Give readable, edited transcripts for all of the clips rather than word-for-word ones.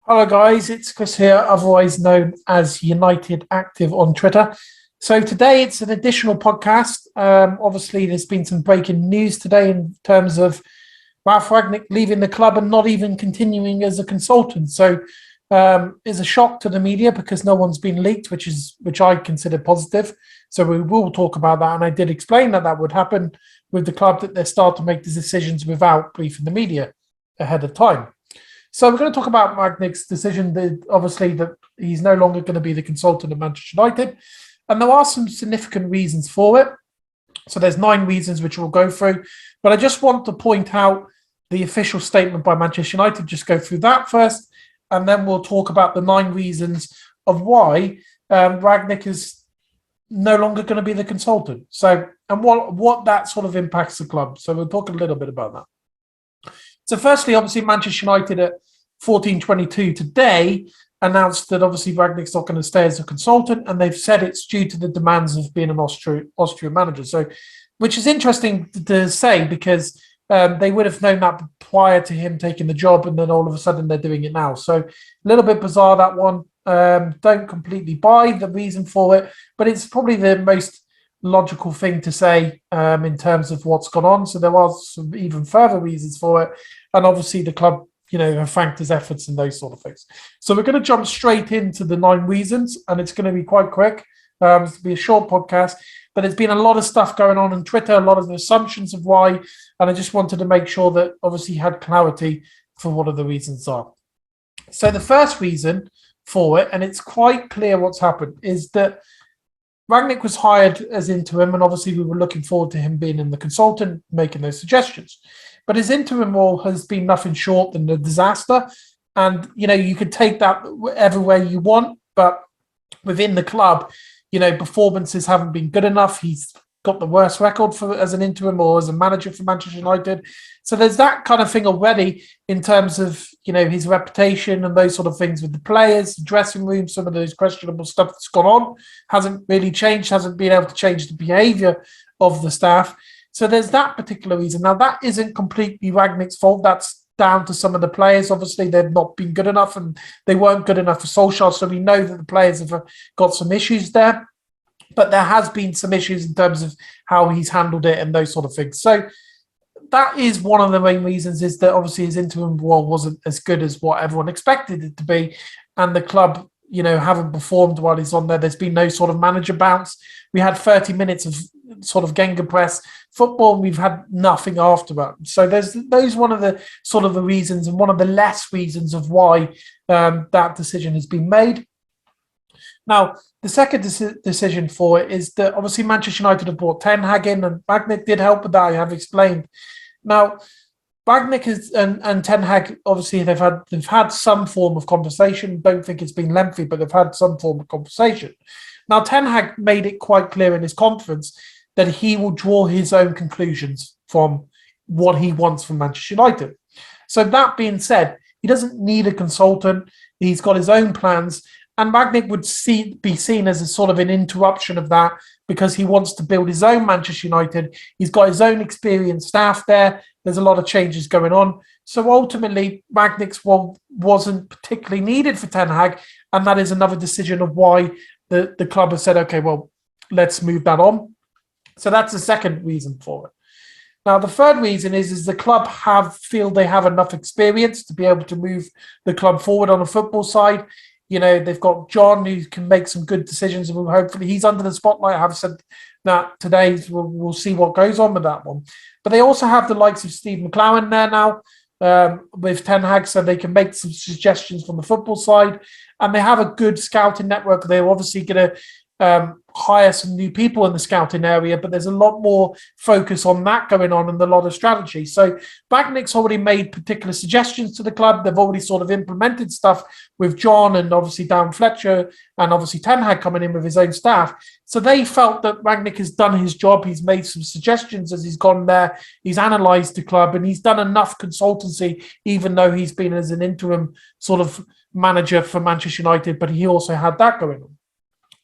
Hello, guys. It's Chris here, otherwise known as UtdActive on Twitter. So today it's an additional podcast. Obviously, there's been some breaking news today in terms of Ralph Rangnick leaving the club and not even continuing as a consultant. So it's a shock to the media because no one's been leaked, which I consider positive. So we will talk about that, and I did explain that would happen with the club, that they start to make the decisions without briefing the media ahead of time. So we're going to talk about Rangnick's decision, that he's no longer going to be the consultant at Manchester United. And there are some significant reasons for it. So there's 9 reasons which we'll go through. But I just want to point out the official statement by Manchester United, just go through that first. And then we'll talk about the 9 reasons of why Rangnick is no longer going to be the consultant. So, and what that sort of impacts the club. So we'll talk a little bit about that. So firstly, obviously, Manchester United at 14:22 today announced that obviously Rangnick's not going to stay as a consultant, and they've said it's due to the demands of being an Austrian manager. So, which is interesting to say because they would have known that prior to him taking the job, and then all of a sudden they're doing it now. So, a little bit bizarre, that one. Don't completely buy the reason for it, but it's probably the most logical thing to say in terms of what's gone on. So there are some even further reasons for it, and obviously the club, have thanked his efforts and those sort of things. So we're going to jump straight into the 9 reasons, and it's going to be quite quick. It's be a short podcast, but there's been a lot of stuff going on Twitter, a lot of the assumptions of why, and I just wanted to make sure that obviously you had clarity for what are the reasons are. So the first reason for it, and it's quite clear what's happened, is that Rangnick was hired as interim, and obviously we were looking forward to him being in the consultant, making those suggestions. But his interim role has been nothing short than a disaster. And, you could take that everywhere you want, but within the club, performances haven't been good enough. He's got the worst record as an interim or as a manager for Manchester United. So there's that kind of thing already in terms of, his reputation and those sort of things with the players, the dressing room, some of those questionable stuff that's gone on hasn't really changed, hasn't been able to change the behaviour of the staff. So there's that particular reason. Now, that isn't completely Rangnick's fault. That's down to some of the players. Obviously, they've not been good enough, and they weren't good enough for Solskjaer. So we know that the players have got some issues there. But there has been some issues in terms of how he's handled it and those sort of things. So that is one of the main reasons, is that obviously his interim role wasn't as good as what everyone expected it to be. And the club, haven't performed while he's on there. There's been no sort of manager bounce. We had 30 minutes of sort of Gegenpress football, and we've had nothing after that. So those one of the sort of the reasons, and one of the less reasons of why that decision has been made. Now, the second decision for it is that obviously Manchester United have brought Ten Hag in, and Rangnick did help with that, I have explained. Now, Rangnick and Ten Hag, obviously they've had some form of conversation. Don't think it's been lengthy, but they've had some form of conversation. Now, Ten Hag made it quite clear in his conference that he will draw his own conclusions from what he wants from Manchester United. So that being said, he doesn't need a consultant. He's got his own plans. And Rangnick would be seen as a sort of an interruption of that, because he wants to build his own Manchester United. He's got his own experienced staff there. There's a lot of changes going on. So ultimately, Rangnick's role wasn't particularly needed for Ten Hag. And that is another decision of why the club has said, okay, well, let's move that on. So that's the second reason for it. Now, the third reason is the club feel they have enough experience to be able to move the club forward on the football side. They've got John, who can make some good decisions, and hopefully he's under the spotlight. I have said that today. We'll see what goes on with that one. But they also have the likes of Steve McClaren there now with Ten Hag, so they can make some suggestions from the football side. And they have a good scouting network. They're obviously going to hire some new people in the scouting area, but there's a lot more focus on that going on and a lot of strategy. So Rangnick's already made particular suggestions to the club. They've already sort of implemented stuff with John and obviously Dan Fletcher and obviously Ten Hag coming in with his own staff. So they felt that Rangnick has done his job. He's made some suggestions as he's gone there. He's analysed the club, and he's done enough consultancy, even though he's been as an interim sort of manager for Manchester United, but he also had that going on.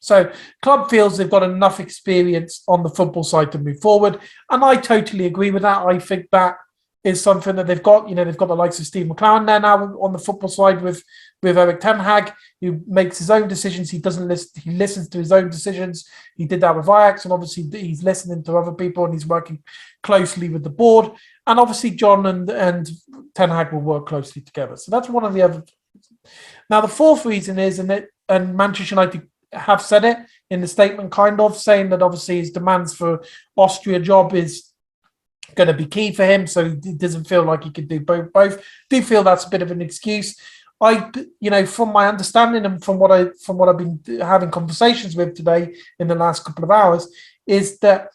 So club feels they've got enough experience on the football side to move forward. And I totally agree with that. I think that is something that they've got. They've got the likes of Steve McLaren there now on the football side with Erik ten Hag, who makes his own decisions. He doesn't listen. He listens to his own decisions. He did that with Ajax, and obviously he's listening to other people, and he's working closely with the board. And obviously John and ten Hag will work closely together. So that's one of the other. Now the fourth reason is, and Manchester United have said it in the statement, kind of saying that obviously his demands for Austria job is going to be key for him, so he doesn't feel like he could do both. Do feel that's a bit of an excuse. From my understanding and from what I've been having conversations with today in the last couple of hours, is that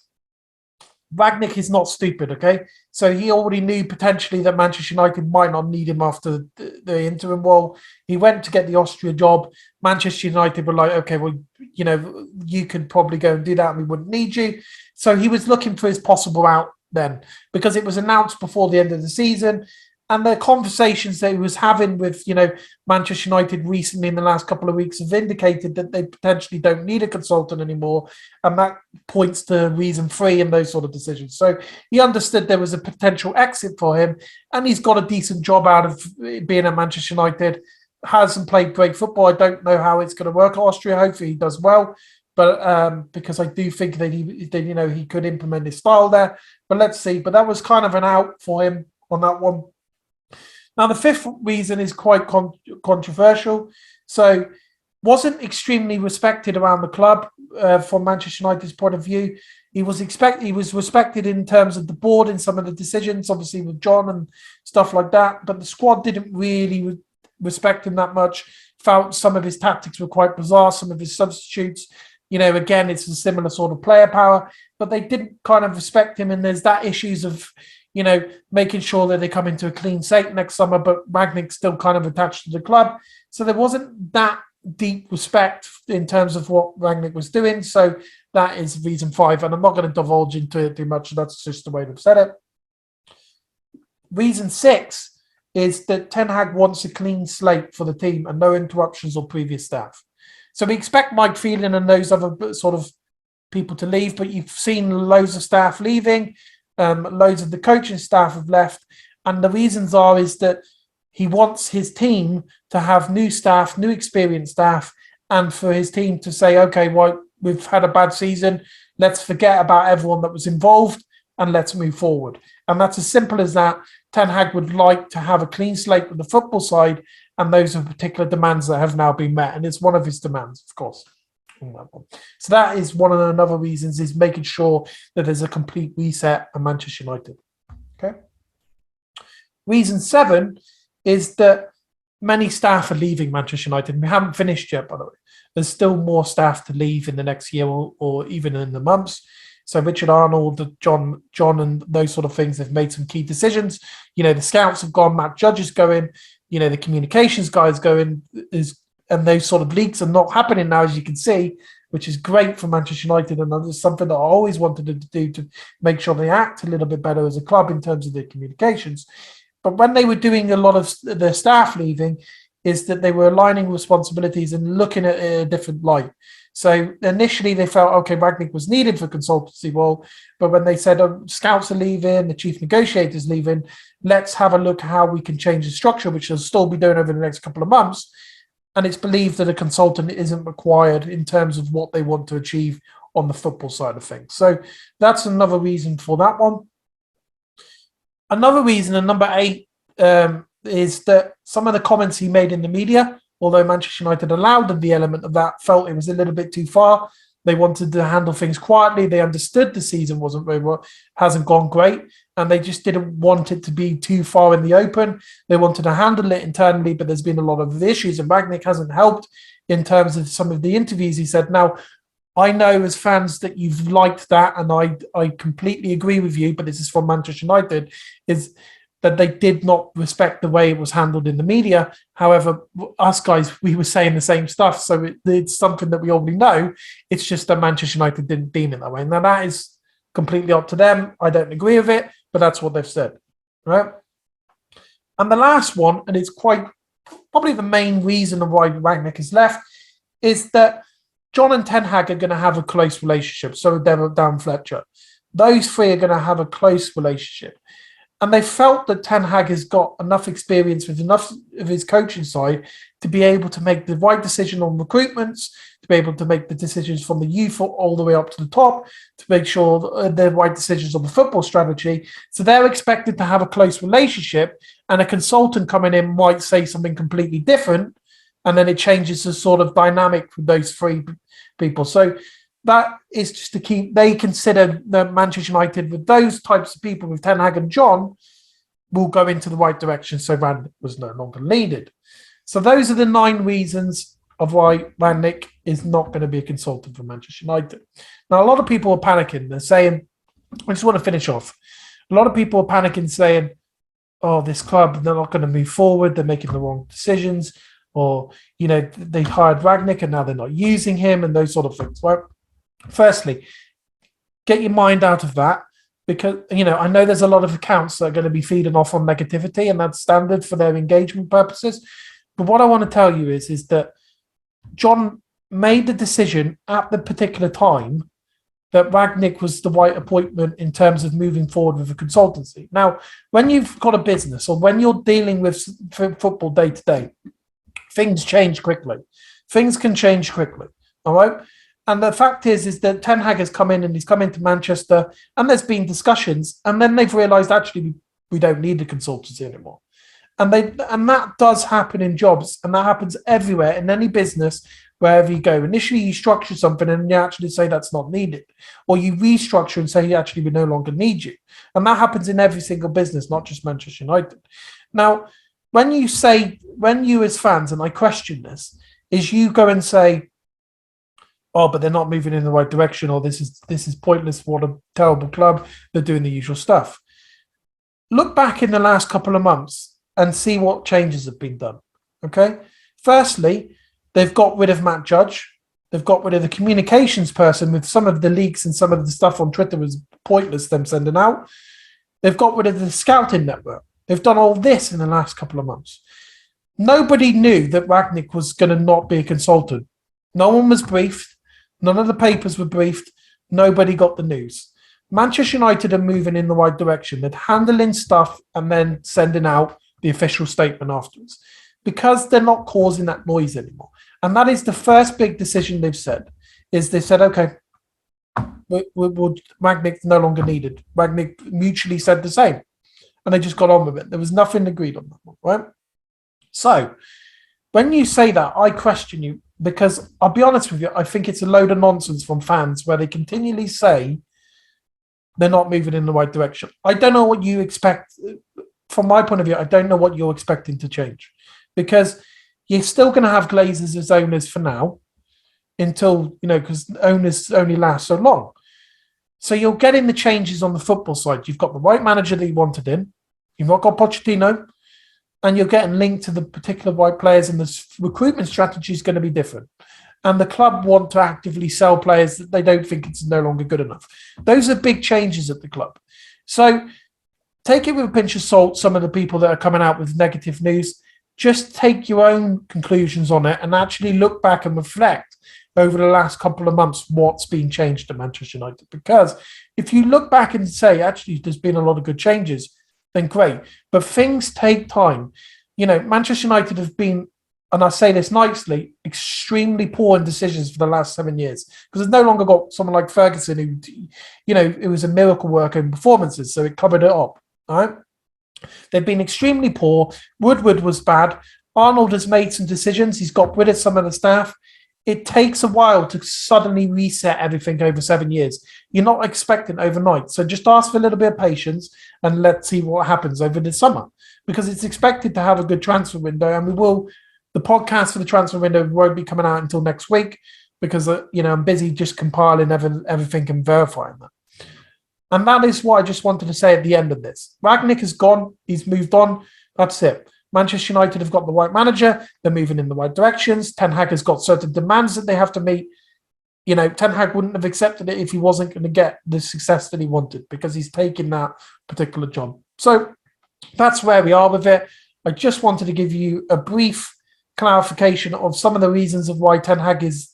Rangnick is not stupid. Okay, so he already knew potentially that Manchester United might not need him after the interim role. He went to get the Austria job. Manchester United were like, okay, well, you could probably go and do that, and we wouldn't need you. So he was looking for his possible out then, because it was announced before the end of the season, and the conversations that he was having with Manchester United recently in the last couple of weeks have indicated that they potentially don't need a consultant anymore, and that points to reason 3 in those sort of decisions. So he understood there was a potential exit for him, and he's got a decent job out of being at Manchester United. Hasn't played great football. I don't know how it's going to work at Austria. Hopefully he does well, but because I do think that he could implement his style there. But let's see. But that was kind of an out for him on that one. Now, the fifth reason is quite controversial. So, wasn't extremely respected around the club from Manchester United's point of view. He was respected in terms of the board in some of the decisions, obviously with John and stuff like that. But the squad didn't really respect him that much. Felt some of his tactics were quite bizarre. Some of his substitutes, again, it's a similar sort of player power, but they didn't kind of respect him. And there's that issues of, making sure that they come into a clean slate next summer, but Rangnick's still kind of attached to the club. So there wasn't that deep respect in terms of what Rangnick was doing. So that is reason 5. And I'm not going to divulge into it too much. That's just the way they've said it. Reason 6 is that Ten Hag wants a clean slate for the team and no interruptions or previous staff. So we expect Mike Phelan and those other sort of people to leave, but you've seen loads of staff leaving. Loads of the coaching staff have left, and the reasons is that he wants his team to have new staff, new experienced staff, and for his team to say, okay, well, we've had a bad season, let's forget about everyone that was involved and let's move forward. And that's as simple as that. Ten Hag would like to have a clean slate with the football side, and those are particular demands that have now been met, and it's one of his demands, of course. So that is one of the other reasons, is making sure that there's a complete reset at Manchester United. Okay. Reason 7 is that many staff are leaving Manchester United. We haven't finished yet, by the way. There's still more staff to leave in the next year or even in the months. So Richard Arnold, John and those sort of things, they've made some key decisions. The scouts have gone, Matt Judge is going, the communications guy is going, and those sort of leaks are not happening now, as you can see, which is great for Manchester United. And it's something that I always wanted to do to make sure they act a little bit better as a club in terms of their communications. But when they were doing a lot of their staff leaving, is that they were aligning responsibilities and looking at it in a different light. So initially they felt, okay, Rangnick was needed for consultancy role, but when they said scouts are leaving, the chief negotiator's leaving, let's have a look at how we can change the structure, which they'll still be doing over the next couple of months. And it's believed that a consultant isn't required in terms of what they want to achieve on the football side of things. So that's another reason for that one. Another reason, and number 8, is that some of the comments he made in the media, although Manchester United allowed them the element of that, felt it was a little bit too far. They wanted to handle things quietly. They understood the season wasn't very well, hasn't gone great, and they just didn't want it to be too far in the open. They wanted to handle it internally, but there's been a lot of issues, and Rangnick hasn't helped in terms of some of the interviews he said. Now, I know as fans that you've liked that, and I completely agree with you, but this is from Manchester United, is that they did not respect the way it was handled in the media. However, us guys, we were saying the same stuff, so it's something that we already know. It's just that Manchester United didn't deem it that way. Now, that is completely up to them. I don't agree with it, but that's what they've said, right? And the last one, and it's quite probably the main reason of why Rangnick has left, is that John and Ten Hag are going to have a close relationship. So Dan Fletcher. Those 3 are going to have a close relationship. And they felt that Ten Hag has got enough experience with enough of his coaching side to be able to make the right decision on recruitments, to be able to make the decisions from the youth all the way up to the top, to make sure the right decisions on the football strategy. So they're expected to have a close relationship, and a consultant coming in might say something completely different, and then it changes the sort of dynamic with those three people. So that is just to keep, they consider that Manchester United, with those types of people, with Ten Hag and John, will go into the right direction. So Rangnick was no longer needed. So those are the 9 reasons of why Rangnick is not going to be a consultant for Manchester United. Now, a lot of people are panicking. They're saying, I just want to finish off. A lot of people are panicking saying, oh, this club, they're not going to move forward. They're making the wrong decisions. Or, they hired Rangnick and now they're not using him and those sort of things. Well, firstly, get your mind out of that, because, I know there's a lot of accounts that are going to be feeding off on negativity, and that's standard for their engagement purposes. But what I want to tell you is that John made the decision at the particular time that Rangnick was the right appointment in terms of moving forward with a consultancy. Now, when you've got a business or when you're dealing with football day to day, things change quickly. Things can change quickly, all right? And the fact is that Ten Hag has come in and he's come into Manchester, and there's been discussions, and then they've realised actually we don't need the consultancy anymore. And that does happen in jobs, and that happens everywhere in any business, wherever you go. Initially, you structure something and you actually say that's not needed, or you restructure and say actually we no longer need you. And that happens in every single business, not just Manchester United. Now, when you as fans, and I question this, is you go and say, oh, but they're not moving in the right direction, or this is pointless, what a terrible club, they're doing the usual stuff. Look back in the last couple of months and see what changes have been done, okay? Firstly, they've got rid of Matt Judge. They've got rid of the communications person. With some of the leaks and some of the stuff on Twitter was pointless, them sending out. They've got rid of the scouting network. They've done all this in the last couple of months. Nobody knew that Rangnick was going to not be a consultant. No one was briefed. None of the papers were briefed. Nobody got the news. Manchester United are moving in the right direction. They're handling stuff and then sending out the official statement afterwards, because they're not causing that noise anymore. And that is the first big decision they've said, is they said, okay, Rangnick's no longer needed. Rangnick mutually said the same, and they just got on with it. There was nothing agreed on that one, right? So when you say that, I question you, because I'll be honest with you, I think it's a load of nonsense from fans where they continually say they're not moving in the right direction. I don't know what you expect. From my point of view, I don't know what you're expecting to change, because you're still going to have Glazers as owners for now, until, because owners only last so long. So you're getting the changes on the football side. You've got the right manager that you wanted in. You've not got Pochettino, and you're getting linked to the particular right players, and the recruitment strategy is going to be different. And the club want to actively sell players that they don't think it's no longer good enough. Those are big changes at the club. So take it with a pinch of salt, some of the people that are coming out with negative news. Just take your own conclusions on it and actually look back and reflect over the last couple of months what's been changed at Manchester United. Because if you look back and say, actually, there's been a lot of good changes, then great. But things take time. Manchester United have been, and I say this nicely, extremely poor in decisions for the last 7 years, because it's no longer got someone like Ferguson who, it was a miracle worker in performances, so it covered it up. All right. They've been extremely poor. Woodward was bad. Arnold has made some decisions. He's got rid of some of the staff. It takes a while to suddenly reset everything over 7 years. You're not expecting overnight. So just ask for a little bit of patience and let's see what happens over the summer, because it's expected to have a good transfer window. And the podcast for the transfer window won't be coming out until next week, because, I'm busy just compiling everything and verifying that. And that is what I just wanted to say at the end of this. Rangnick is gone. He's moved on. That's it. Manchester United have got the right manager. They're moving in the right directions. Ten Hag has got certain demands that they have to meet. Ten Hag wouldn't have accepted it if he wasn't going to get the success that he wanted, because he's taken that particular job. So that's where we are with it. I just wanted to give you a brief clarification of some of the reasons of why Ten Hag is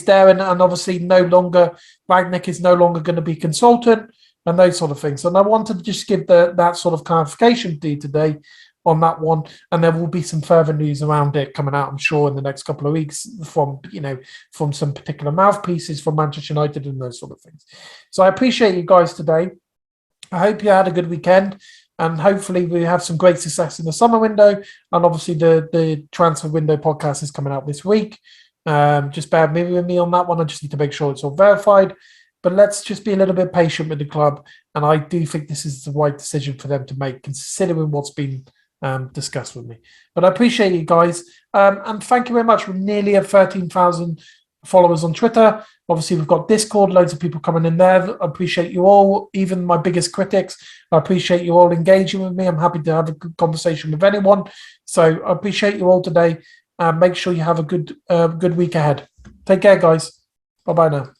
there, and obviously Rangnick is no longer going to be consultant. and those sort of things. And I wanted to just give that sort of clarification to you today on that one, and there will be some further news around it coming out, I'm sure, in the next couple of weeks from some particular mouthpieces from Manchester United and those sort of things. So I appreciate you guys today. I hope you had a good weekend, and hopefully we have some great success in the summer window. And obviously the transfer window podcast is coming out this week. Just bear with me on that one. I just need to make sure it's all verified. But let's just be a little bit patient with the club. And I do think this is the right decision for them to make, considering what's been discussed with me. But I appreciate you guys. And thank you very much. We're nearly at 13,000 followers on Twitter. Obviously, we've got Discord, loads of people coming in there. I appreciate you all, even my biggest critics. I appreciate you all engaging with me. I'm happy to have a good conversation with anyone. So I appreciate you all today. Make sure you have a good week ahead. Take care, guys. Bye-bye now.